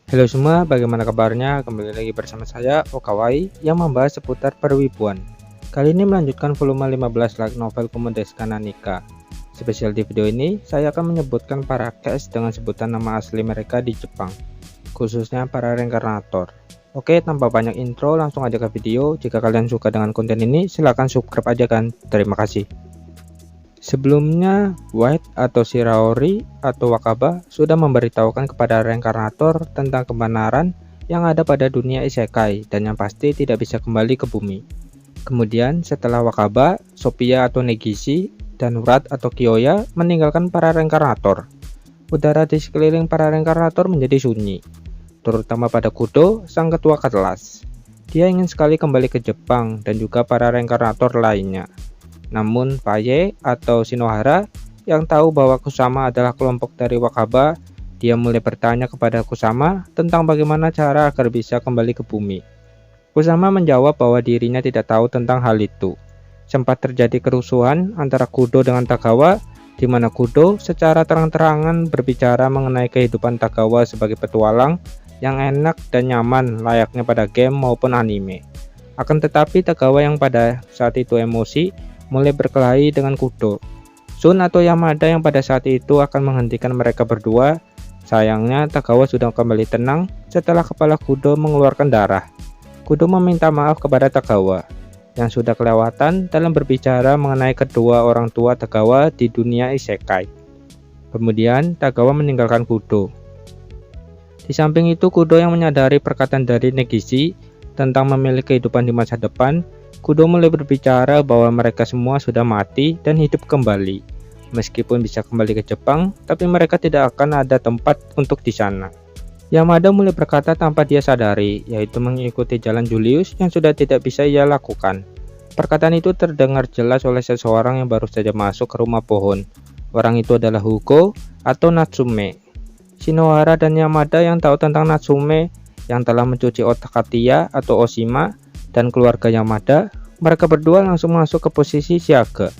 Halo semua, bagaimana kabarnya? Kembali lagi bersama saya, Okawai, yang membahas seputar perwibuan. Kali ini melanjutkan volume 15 light novel Kumo desu Kananika. Spesial di video ini, saya akan menyebutkan para cast dengan sebutan nama asli mereka di Jepang, khususnya para reinkarnator. Oke, tanpa banyak intro, langsung aja ke video. Jika kalian suka dengan konten ini, silahkan subscribe aja kan. Terima kasih. Sebelumnya, White atau Shiraori atau Wakaba sudah memberitahukan kepada reinkarnator tentang kebenaran yang ada pada dunia isekai dan yang pasti tidak bisa kembali ke bumi. Kemudian setelah Wakaba, Sophia atau Negishi, dan Wrath atau Kyoya meninggalkan para reinkarnator. Udara di sekeliling para reinkarnator menjadi sunyi, terutama pada Kudo, sang ketua kelas. Dia ingin sekali kembali ke Jepang dan juga para reinkarnator lainnya. Namun Faye atau Shinohara yang tahu bahwa Kusama adalah kelompok dari Wakaba, dia mulai bertanya kepada Kusama tentang bagaimana cara agar bisa kembali ke bumi. Kusama menjawab bahwa dirinya tidak tahu tentang hal itu. Sempat terjadi kerusuhan antara Kudo dengan Tagawa, di mana Kudo secara terang-terangan berbicara mengenai kehidupan Tagawa sebagai petualang yang enak dan nyaman layaknya pada game maupun anime. Akan tetapi Tagawa yang pada saat itu emosi mulai berkelahi dengan Kudo. Shun atau Yamada yang pada saat itu akan menghentikan mereka berdua. Sayangnya Tagawa sudah kembali tenang setelah kepala Kudo mengeluarkan darah. Kudo meminta maaf kepada Tagawa yang sudah kelewatan dalam berbicara mengenai kedua orang tua Tagawa di dunia isekai. Kemudian Tagawa meninggalkan Kudo. Di samping itu, Kudo yang menyadari perkataan dari Negishi tentang memilih kehidupan di masa depan, Kudo mulai berbicara bahwa mereka semua sudah mati dan hidup kembali. Meskipun bisa kembali ke Jepang, tapi mereka tidak akan ada tempat untuk di sana. Yamada mulai berkata tanpa dia sadari, yaitu mengikuti jalan Julius yang sudah tidak bisa ia lakukan. Perkataan itu terdengar jelas oleh seseorang yang baru saja masuk ke rumah pohon. Orang itu adalah Hugo atau Natsume. Shinohara dan Yamada yang tahu tentang Natsume yang telah mencuci otak Katia atau Oshima dan keluarga Yamada, mereka berdua langsung masuk ke posisi siaga.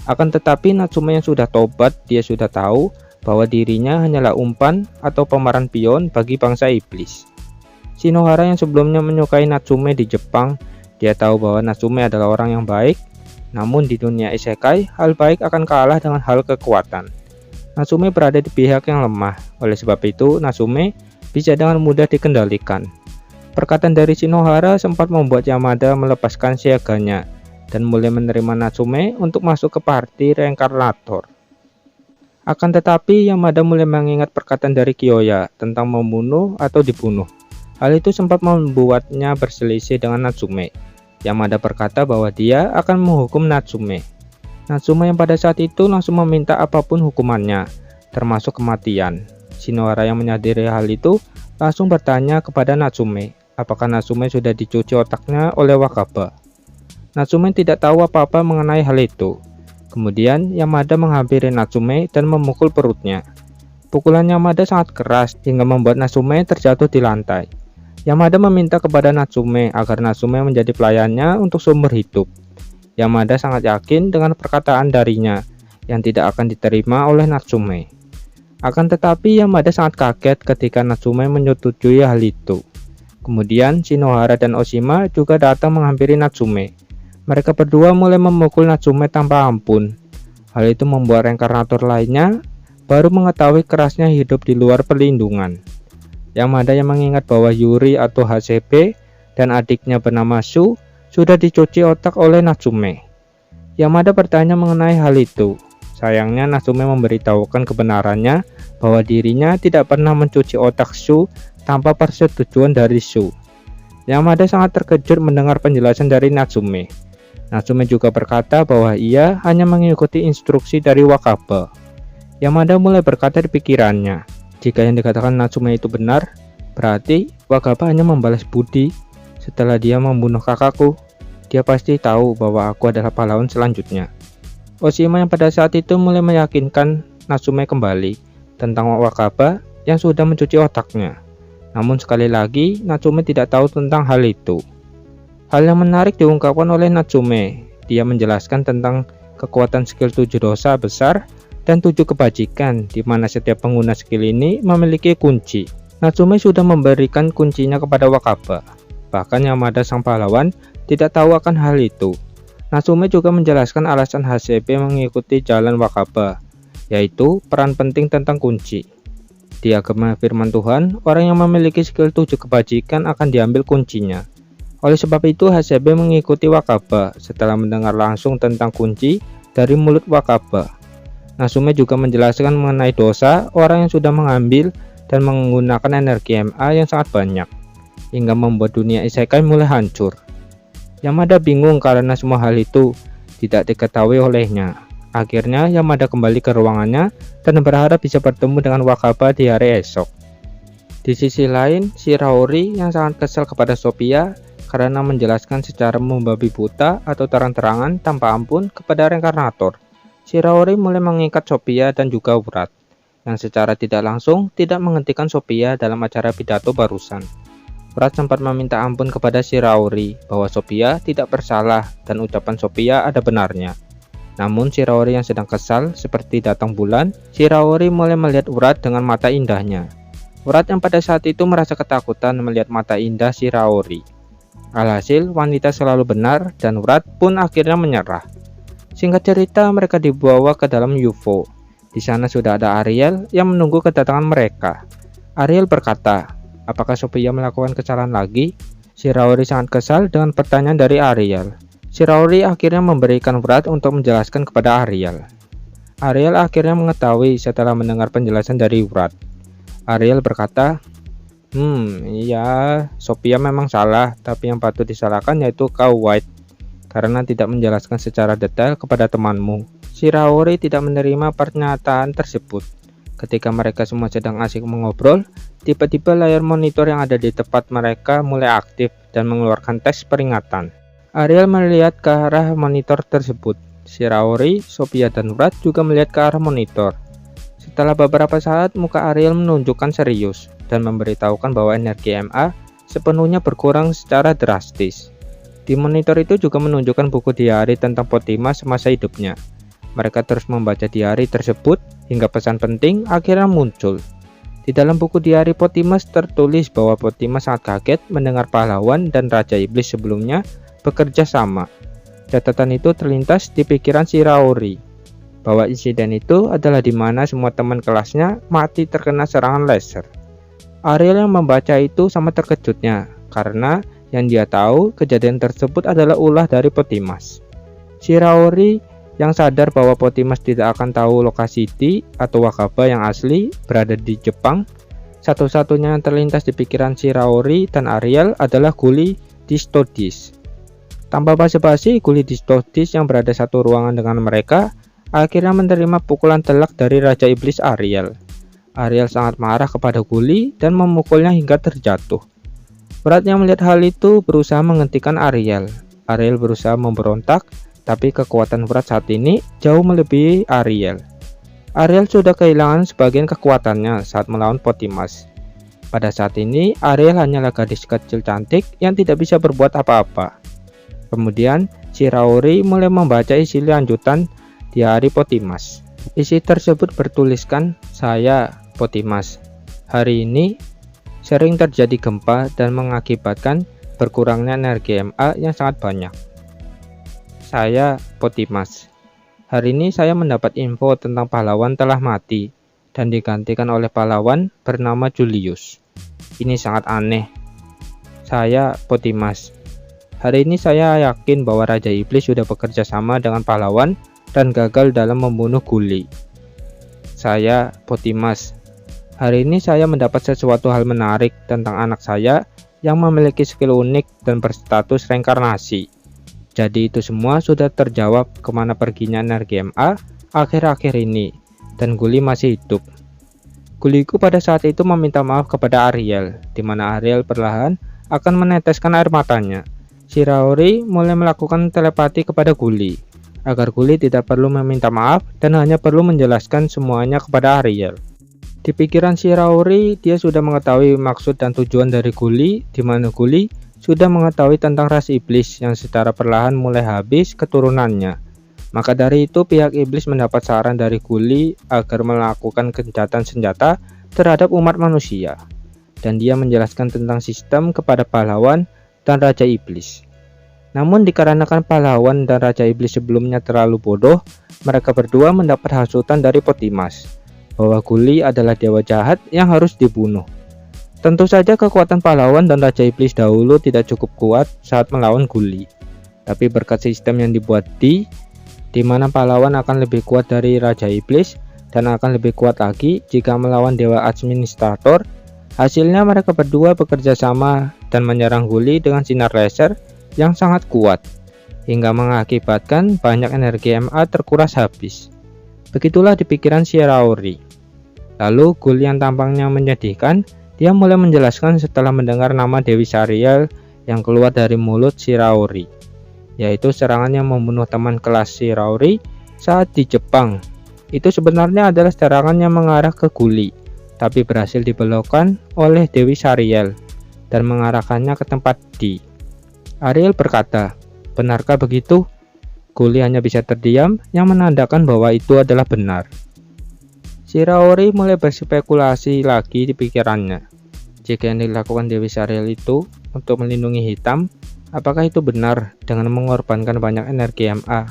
Akan tetapi Natsume yang sudah tobat, dia sudah tahu bahwa dirinya hanyalah umpan atau pemeran pion bagi bangsa iblis. Shinohara yang sebelumnya menyukai Natsume di Jepang, dia tahu bahwa Natsume adalah orang yang baik, namun di dunia isekai, hal baik akan kalah dengan hal kekuatan. Natsume berada di pihak yang lemah, oleh sebab itu Natsume bisa dengan mudah dikendalikan. Perkataan dari Shinohara sempat membuat Yamada melepaskan siaganya dan mulai menerima Natsume untuk masuk ke party reinkarnator. Akan tetapi Yamada mulai mengingat perkataan dari Kyoya tentang membunuh atau dibunuh. Hal itu sempat membuatnya berselisih dengan Natsume. Yamada berkata bahwa dia akan menghukum Natsume. Natsume yang pada saat itu langsung meminta apapun hukumannya, termasuk kematian. Shinohara yang menyadari hal itu langsung bertanya kepada Natsume, apakah Natsume sudah dicuci otaknya oleh Wakaba. Natsume tidak tahu apa-apa mengenai hal itu. Kemudian Yamada menghampiri Natsume dan memukul perutnya. Pukulan Yamada sangat keras hingga membuat Natsume terjatuh di lantai. Yamada meminta kepada Natsume agar Natsume menjadi pelayannya untuk seumur hidup. Yamada sangat yakin dengan perkataan darinya yang tidak akan diterima oleh Natsume. Akan tetapi Yamada sangat kaget ketika Natsume menyetujui hal itu. Kemudian Shinohara dan Oshima juga datang menghampiri Natsume. Mereka berdua mulai memukul Natsume tanpa ampun. Hal itu membuat reinkarnator lainnya baru mengetahui kerasnya hidup di luar perlindungan. Yamada yang mengingat bahwa Yuri atau HCP dan adiknya bernama Shu sudah dicuci otak oleh Natsume. Yamada bertanya mengenai hal itu. Sayangnya Natsume memberitahukan kebenarannya bahwa dirinya tidak pernah mencuci otak Shu tanpa persetujuan dari Shu. Yamada sangat terkejut mendengar penjelasan dari Natsume. Natsume juga berkata bahwa ia hanya mengikuti instruksi dari Wakaba. Yamada mulai berkata di pikirannya, jika yang dikatakan Natsume itu benar, berarti Wakaba hanya membalas budi setelah dia membunuh kakakku. Dia pasti tahu bahwa aku adalah pahlawan selanjutnya. Oshima yang pada saat itu mulai meyakinkan Natsume kembali tentang Wakaba yang sudah mencuci otaknya. Namun sekali lagi Natsume tidak tahu tentang hal itu. Hal yang menarik diungkapkan oleh Natsume. Dia menjelaskan tentang kekuatan skill 7 dosa besar dan 7 kebajikan, di mana setiap pengguna skill ini memiliki kunci. Natsume sudah memberikan kuncinya kepada Wakaba. Bahkan Yamada sang pahlawan tidak tahu akan hal itu. Natsume juga menjelaskan alasan Hasebe mengikuti jalan Wakaba, yaitu peran penting tentang kunci. Di agama firman Tuhan, orang yang memiliki skill 7 kebajikan akan diambil kuncinya. Oleh sebab itu Hasebe mengikuti Wakaba setelah mendengar langsung tentang kunci dari mulut Wakaba. Natsume juga menjelaskan mengenai dosa orang yang sudah mengambil dan menggunakan energi MA yang sangat banyak, hingga membuat dunia isekai mulai hancur. Yamada bingung karena semua hal itu tidak diketahui olehnya. Akhirnya Yamada kembali ke ruangannya dan berharap bisa bertemu dengan Wakaba di hari esok. Di sisi lain, Shiraori yang sangat kesal kepada Sophia karena menjelaskan secara membabi buta atau terang-terangan tanpa ampun kepada reinkarnator. Shiraori mulai mengikat Sophia dan juga Urat, yang secara tidak langsung tidak menghentikan Sophia dalam acara pidato barusan. Urat sempat meminta ampun kepada Shiraori bahwa Sophia tidak bersalah dan ucapan Sophia ada benarnya. Namun Shiraori yang sedang kesal seperti datang bulan, Shiraori mulai melihat Urat dengan mata indahnya. Urat yang pada saat itu merasa ketakutan melihat mata indah Shiraori. Alhasil, wanita selalu benar dan Urat pun akhirnya menyerah. Singkat cerita, mereka dibawa ke dalam UFO. Di sana sudah ada Ariel yang menunggu kedatangan mereka. Ariel berkata, apakah Sophia melakukan kesalahan lagi? Shiraori sangat kesal dengan pertanyaan dari Ariel. Shiraori akhirnya memberikan Urat untuk menjelaskan kepada Ariel. Ariel akhirnya mengetahui setelah mendengar penjelasan dari Urat. Ariel berkata, iya, Sophia memang salah, tapi yang patut disalahkan yaitu kau White, karena tidak menjelaskan secara detail kepada temanmu. Shiraori tidak menerima pernyataan tersebut. Ketika mereka semua sedang asik mengobrol, tiba-tiba layar monitor yang ada di tempat mereka mulai aktif dan mengeluarkan teks peringatan. Ariel melihat ke arah monitor tersebut. Shiraori, Sophia, dan Urat juga melihat ke arah monitor. Setelah beberapa saat, muka Ariel menunjukkan serius dan memberitahukan bahwa energi MA sepenuhnya berkurang secara drastis. Di monitor itu juga menunjukkan buku diari tentang Potima semasa hidupnya. Mereka terus membaca diari tersebut hingga pesan penting akhirnya muncul. Di dalam buku diari Potimas tertulis bahwa Potimas sangat kaget mendengar pahlawan dan Raja Iblis sebelumnya bekerja sama. Catatan itu terlintas di pikiran Shiraori bahwa insiden itu adalah di mana semua teman kelasnya mati terkena serangan laser. Ariel yang membaca itu sama terkejutnya karena yang dia tahu kejadian tersebut adalah ulah dari Potimas. Shiraori yang sadar bahwa Potimas tidak akan tahu lokasi T atau Wakaba yang asli berada di Jepang, satu-satunya yang terlintas di pikiran Shiraori dan Ariel adalah Guli Distodis. Tanpa basa-basi, Guli Distodis yang berada satu ruangan dengan mereka akhirnya menerima pukulan telak dari Raja Iblis Ariel. Ariel sangat marah kepada Guli dan memukulnya hingga terjatuh. Urat yang melihat hal itu berusaha menghentikan Ariel. Ariel berusaha memberontak, tapi kekuatan Urat saat ini jauh melebihi Ariel. Ariel sudah kehilangan sebagian kekuatannya saat melawan Potimas. Pada saat ini, Ariel hanyalah gadis kecil cantik yang tidak bisa berbuat apa-apa. Kemudian, Shiraori mulai membaca isi lanjutan diari Potimas. Isi tersebut bertuliskan, "Saya, Potimas. Hari ini sering terjadi gempa dan mengakibatkan berkurangnya energi MA yang sangat banyak. Saya, Potimas. Hari ini saya mendapat info tentang pahlawan telah mati dan digantikan oleh pahlawan bernama Julius. Ini sangat aneh. Saya, Potimas. Hari ini saya yakin bahwa Raja Iblis sudah bekerja sama dengan pahlawan dan gagal dalam membunuh Guli. Saya, Potimas. Hari ini saya mendapat sesuatu hal menarik tentang anak saya yang memiliki skill unik dan berstatus reinkarnasi. Jadi itu semua sudah terjawab kemana perginya energi MA akhir-akhir ini, dan Guli masih hidup." Guliku pada saat itu meminta maaf kepada Ariel, di mana Ariel perlahan akan meneteskan air matanya. Shiraori mulai melakukan telepati kepada Guli, agar Guli tidak perlu meminta maaf dan hanya perlu menjelaskan semuanya kepada Ariel. Di pikiran Shiraori, dia sudah mengetahui maksud dan tujuan dari Guli, di mana Guli sudah mengetahui tentang ras iblis yang secara perlahan mulai habis keturunannya. Maka dari itu pihak iblis mendapat saran dari Guli agar melakukan gencatan senjata terhadap umat manusia. dan dia menjelaskan tentang sistem kepada pahlawan dan Raja Iblis. Namun dikarenakan pahlawan dan Raja Iblis sebelumnya terlalu bodoh, mereka berdua mendapat hasutan dari Potimas bahwa Gully adalah dewa jahat yang harus dibunuh. Tentu saja kekuatan pahlawan dan Raja Iblis dahulu tidak cukup kuat saat melawan Gully. Tapi berkat sistem yang dibuat di mana pahlawan akan lebih kuat dari Raja Iblis dan akan lebih kuat lagi jika melawan dewa administrator, hasilnya mereka berdua bekerja sama dan menyerang Gully dengan sinar laser yang sangat kuat, hingga mengakibatkan banyak energi MA terkuras habis. Begitulah di pikiran Shiraori. Lalu Gully yang tampaknya menyedihkan, dia mulai menjelaskan setelah mendengar nama Dewi Sariel yang keluar dari mulut Shiraori, yaitu serangan yang membunuh teman kelas Shiraori saat di Jepang. Itu sebenarnya adalah serangan yang mengarah ke Gully, tapi berhasil dibelokkan oleh Dewi Sariel dan mengarahkannya ke tempat D. Ariel berkata, "Benarkah begitu?" Gully hanya bisa terdiam, yang menandakan bahwa itu adalah benar. Shiraori mulai berspekulasi lagi di pikirannya. Jika yang dilakukan Dewi Sariel itu untuk melindungi hitam, apakah itu benar dengan mengorbankan banyak energi MA?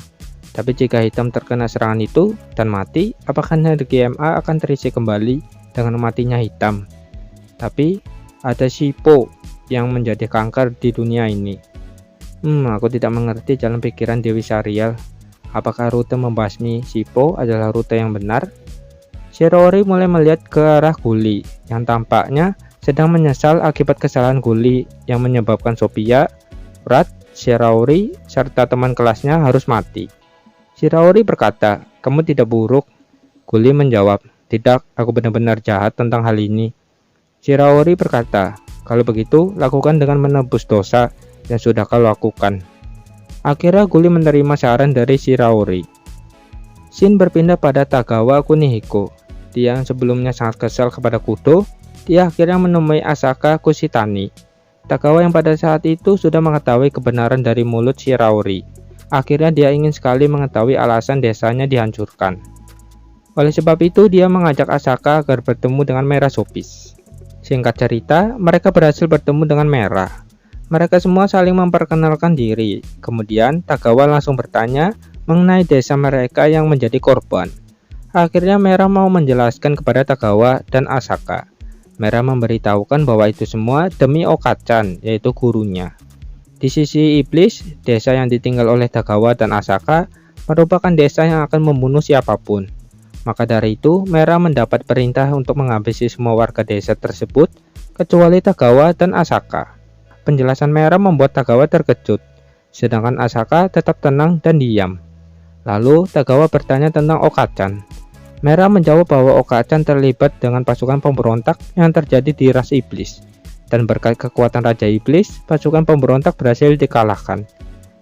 Tapi jika hitam terkena serangan itu dan mati, apakah energi MA akan terisi kembali dengan matinya hitam? Tapi ada Shippo yang menjadi kanker di dunia ini. Aku tidak mengerti jalan pikiran Dewi Sariel. Apakah rute membasmi Shippo adalah rute yang benar? Shiraori mulai melihat ke arah Gully yang tampaknya sedang menyesal akibat kesalahan Gully yang menyebabkan Sophia, Brad, Shiraori, serta teman kelasnya harus mati. Shiraori berkata, "Kamu tidak buruk." Gully menjawab, "Tidak, aku benar-benar jahat tentang hal ini." Shiraori berkata, "Kalau begitu, lakukan dengan menebus dosa yang sudah kau lakukan." Akhirnya Gully menerima saran dari Shiraori. Shin berpindah pada Tagawa Kunihiko. Dia yang sebelumnya sangat kesal kepada Kudo, dia akhirnya menemui Asaka Kushitani. Tagawa yang pada saat itu sudah mengetahui kebenaran dari mulut Shiraori. Akhirnya dia ingin sekali mengetahui alasan desanya dihancurkan. Oleh sebab itu dia mengajak Asaka agar bertemu dengan Merah Sopis. Singkat cerita, mereka berhasil bertemu dengan Merah. Mereka semua saling memperkenalkan diri. Kemudian Tagawa langsung bertanya mengenai desa mereka yang menjadi korban. Akhirnya Merah mau menjelaskan kepada Tagawa dan Asaka. Merah memberitahukan bahwa itu semua demi Okachan, yaitu gurunya. Di sisi iblis, desa yang ditinggal oleh Tagawa dan Asaka merupakan desa yang akan membunuh siapapun. Maka dari itu, Merah mendapat perintah untuk menghabisi semua warga desa tersebut, kecuali Tagawa dan Asaka. Penjelasan Merah membuat Tagawa terkejut, sedangkan Asaka tetap tenang dan diam. Lalu Tagawa bertanya tentang Okachan. Merah menjawab bahwa Okachan terlibat dengan pasukan pemberontak yang terjadi di ras iblis, dan berkat kekuatan Raja Iblis, pasukan pemberontak berhasil dikalahkan.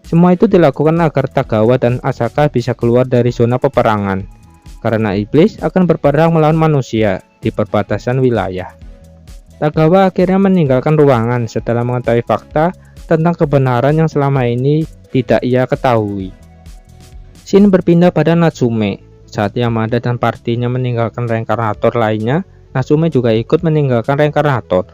Semua itu dilakukan agar Tagawa dan Asaka bisa keluar dari zona peperangan, karena iblis akan berperang melawan manusia di perbatasan wilayah. Tagawa akhirnya meninggalkan ruangan setelah mengetahui fakta tentang kebenaran yang selama ini tidak ia ketahui. Shin berpindah pada Natsume. Saat Yamada dan partinya meninggalkan reinkarnator lainnya, Natsume juga ikut meninggalkan reinkarnator.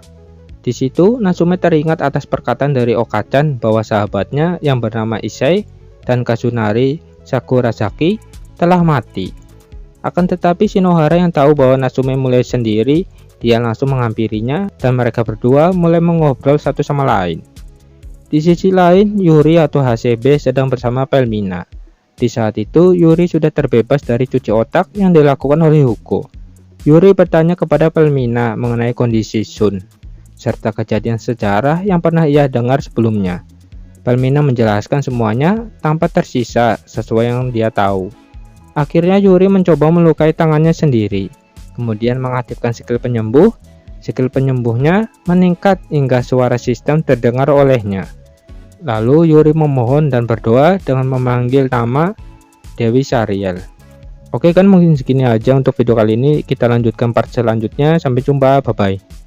Di situ, Natsume teringat atas perkataan dari Okachan bahwa sahabatnya yang bernama Issei dan Kazunari Sakurasaki telah mati. Akan tetapi Shinohara yang tahu bahwa Natsume mulai sendiri, dia langsung menghampirinya dan mereka berdua mulai mengobrol satu sama lain. Di sisi lain, Yuri atau Hasebe sedang bersama Pelmina. Di saat itu, Yuri sudah terbebas dari cuci otak yang dilakukan oleh Hugo. Yuri bertanya kepada Pelmina mengenai kondisi Sun, serta kejadian sejarah yang pernah ia dengar sebelumnya. Pelmina menjelaskan semuanya tanpa tersisa sesuai yang dia tahu. Akhirnya Yuri mencoba melukai tangannya sendiri, kemudian mengaktifkan skill penyembuh. Skill penyembuhnya meningkat hingga suara sistem terdengar olehnya. Lalu Yuri memohon dan berdoa dengan memanggil nama Dewi Sariel. Oke kan, mungkin segini aja untuk video kali ini. Kita lanjutkan part selanjutnya. Sampai jumpa, bye bye.